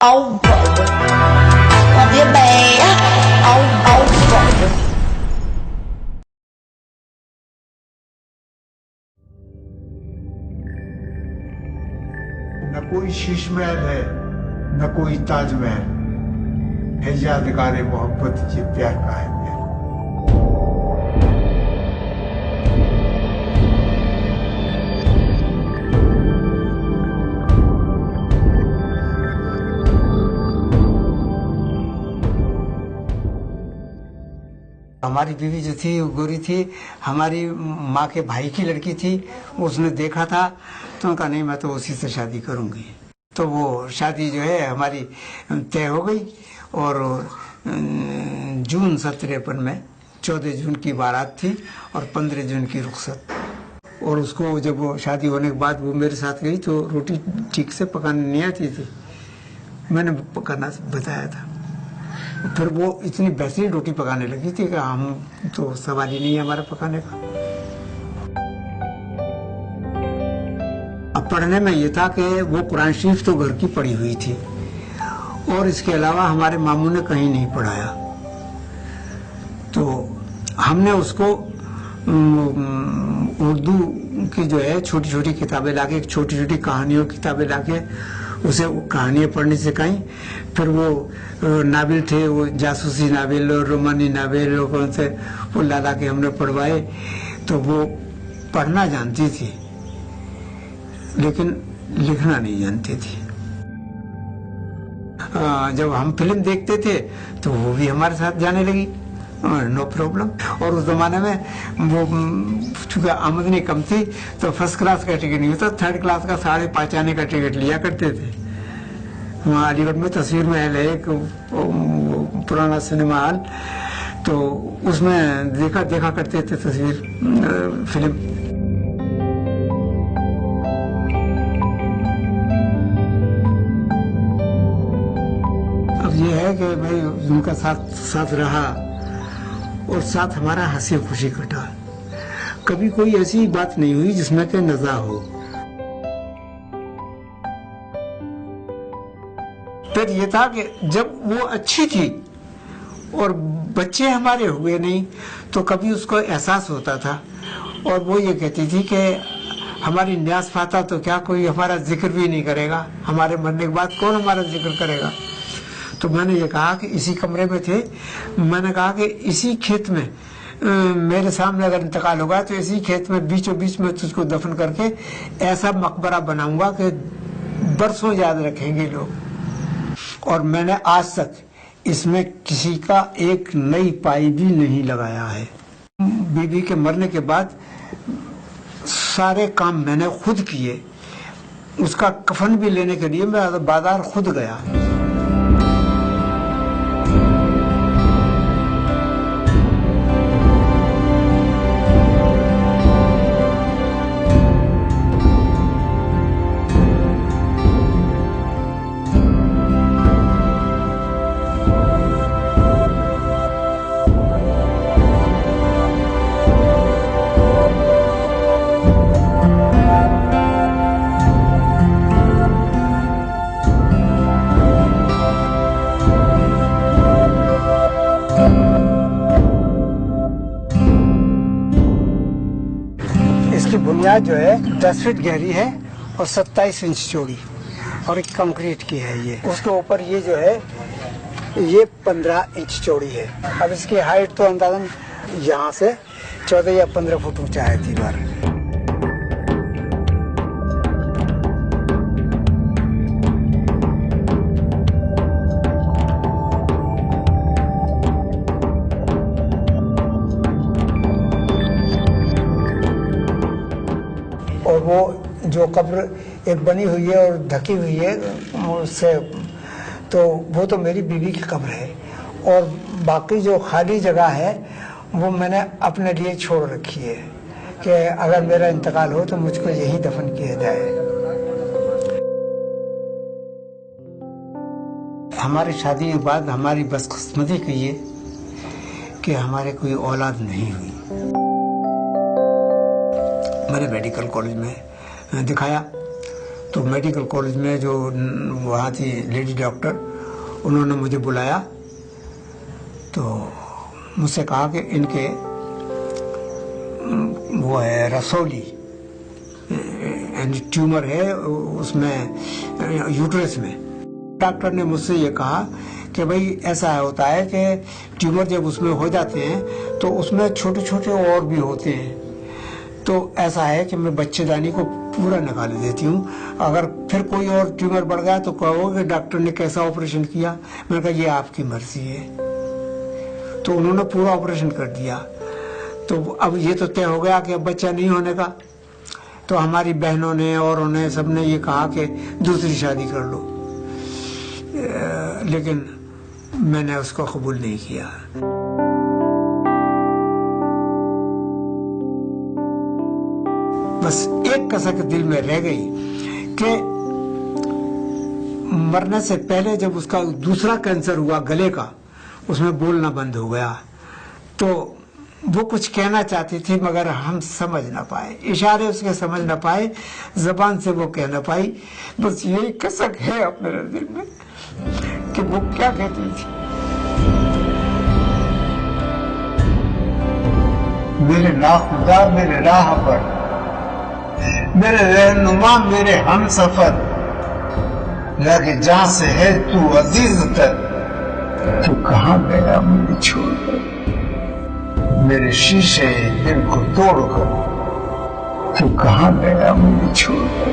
Ông vợ con đứa bé ông vợ न कोई शीश महल है न कोई ताजमहल है, यादगार मोहब्बत ये प्यार का है प्यार। हमारी बीवी जो थी वो गोरी थी, हमारी माँ के भाई की लड़की थी। उसने देखा था तो उनका नहीं, मैं तो उसी से शादी करूंगी। तो वो शादी जो है हमारी तय हो गई और जून 1753 में 14 जून की बारात थी और 15 जून की रुखसत। और उसको जब वो शादी होने के बाद वो मेरे साथ गई तो रोटी ठीक से पकाने नहीं आती थी, मैंने पकाना बताया था। फिर वो इतनी बेहतरीन रोटी पकाने लगी थी कि हम तो सवाल ही नहीं है हमारा पकाने का। अब पढ़ने में ये था कि वो कुरान शरीफ तो घर की पढ़ी हुई थी और इसके अलावा हमारे मामू ने कहीं नहीं पढ़ाया। तो हमने उसको उर्दू की जो है छोटी छोटी किताबें लाके, छोटी छोटी कहानियों की किताबें लाके उसे कहानियां पढ़नी सिखाई। फिर वो नावल थे, वो जासूसी नावल और रोमानी नावल और कौन से वो ला के हमने पढ़वाए। तो वो पढ़ना जानती थी लेकिन लिखना नहीं जानती थी। जब हम फिल्म देखते थे तो वो भी हमारे साथ जाने लगी, नो प्रॉब्लम। और उस जमाने में वो चूंकि आमदनी कम थी तो फर्स्ट क्लास का टिकट नहीं होता, थर्ड क्लास का 5.5 आने का टिकट लिया करते थे। वहाँ अलीगढ़ में तस्वीर महल है एक पुराना सिनेमा हॉल, तो उसमें देखा करते थे तस्वीर फिल्म। अब ये है कि भाई उनका साथ रहा और साथ हमारा हंसी खुशी कटा। कभी कोई ऐसी बात नहीं हुई जिसमें कि नज़ा हो। फिर ये था कि जब वो अच्छी थी और बच्चे हमारे हुए नहीं तो कभी उसको एहसास होता था और वो ये कहती थी कि हमारी न्यास फाता तो क्या कोई हमारा जिक्र भी नहीं करेगा, हमारे मरने के बाद कौन हमारा जिक्र करेगा। तो मैंने ये कहा कि इसी कमरे में थे, मैंने कहा कि इसी खेत में मेरे सामने अगर इंतकाल होगा तो इसी खेत में बीचों बीच में तुझको दफन करके ऐसा मकबरा बनाऊंगा कि बरसों याद रखेंगे लोग। और मैंने आज तक इसमें किसी का एक नई पाई भी नहीं लगाया है। बीबी के मरने के बाद सारे काम मैंने खुद किए। उसका कफन भी लेने के लिए मैं बाजार खुद गया। इसकी बुनियाद जो है 10 फीट गहरी है और 27 इंच चौड़ी और एक कंक्रीट की है ये। उसके ऊपर ये जो है ये 15 इंच चौड़ी है। अब इसकी हाइट तो अंदाजन यहाँ से 14 या 15 फुट ऊंचा है दीवार। और वो जो कब्र एक बनी हुई है और ढकी हुई है उससे, तो वो तो मेरी बीवी की कब्र है। और बाकी जो खाली जगह है वो मैंने अपने लिए छोड़ रखी है कि अगर मेरा इंतकाल हो तो मुझको यही दफन किया जाए। हमारी शादी के बाद हमारी बदकिस्मती की ये कि हमारे कोई औलाद नहीं हुई। मैंने मेडिकल कॉलेज में दिखाया तो मेडिकल कॉलेज में जो वहाँ थी लेडी डॉक्टर, उन्होंने मुझे बुलाया, तो मुझसे कहा कि इनके वो है रसौली ट्यूमर है उसमें यूट्रस में। डॉक्टर ने मुझसे ये कहा कि भाई ऐसा होता है कि ट्यूमर जब उसमें हो जाते हैं तो उसमें छोटे छोटे और भी होते हैं, तो ऐसा है कि मैं बच्चेदानी को पूरा निकाल देती हूँ, अगर फिर कोई और ट्यूमर बढ़ गया तो कहोगे डॉक्टर ने कैसा ऑपरेशन किया। मैंने कहा ये आपकी मर्जी है। तो उन्होंने पूरा ऑपरेशन कर दिया। तो अब ये तो तय हो गया कि अब बच्चा नहीं होने का। तो हमारी बहनों ने और उन्हें सबने ये कहा कि दूसरी शादी कर लो, लेकिन मैंने उसको कबूल नहीं किया। बस एक कसक दिल में रह गई कि मरने से पहले जब उसका दूसरा कैंसर हुआ गले का, उसमें बोलना बंद हो गया, तो वो कुछ कहना चाहती थी मगर हम समझ ना पाए, इशारे उसके समझ ना पाए, जबान से वो कह ना पाई। बस यही कसक है अब मेरे दिल में कि वो क्या कहती थी। मेरे नाखुदा मेरे राह पर, मेरे रहनुमा मेरे हम सफर, लगे जहां से है तू अजीज तर, तू कहाँ गया मुझे छोड़कर, मेरे शीशे दिल को तोड़कर, तू कहाँ गया मुझे छोड़कर।